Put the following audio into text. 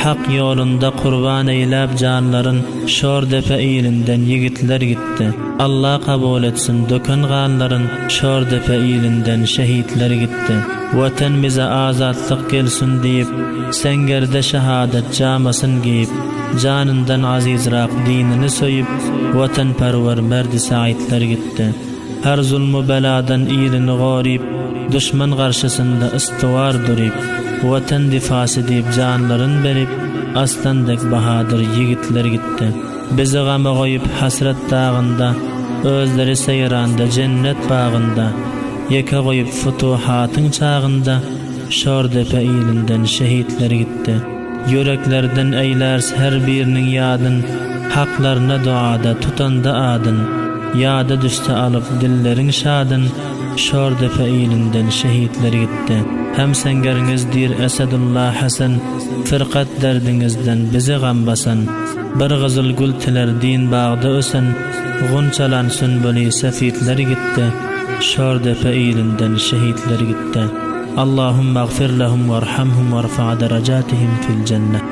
haq yolunda qurban eylab canların şor depe ilinden yigitler gitti. Allah kabul etsin dökünganların şor depe ilinden şehitler gitti. Vatanimize azatlık gelsin deyip sengerde şehadet camasın giyip canından azizrak dinini soyup vatanperver merdi saitler gitti. Her zulmü beladan ilini gorip düşman karşısında istivar durip vatan difası deyip canların berip aslandek bahadır yigitler gitti. Bizi gama koyup hasret dağında özleri seyranda cennet bağında yeka koyup futuhatın çağında şor depe ilinden şehitler gitti. Yüreklerden eylers her birinin yadın haklarına duada tutanda adın yada düşte alıp dillerin şadın şor depe ilinden şehitler gitti. Hem sengeringizdir Esedullah Hasan firqat derdinizden bizi gambasan bir gızıl gül tiler din bağda ösen gunçalan sünbüli sefitler gitti. Şor depe ilinden şehitler gitti. Allahümme gfir lehum varhamhum varfa' deracatihim fil cennet.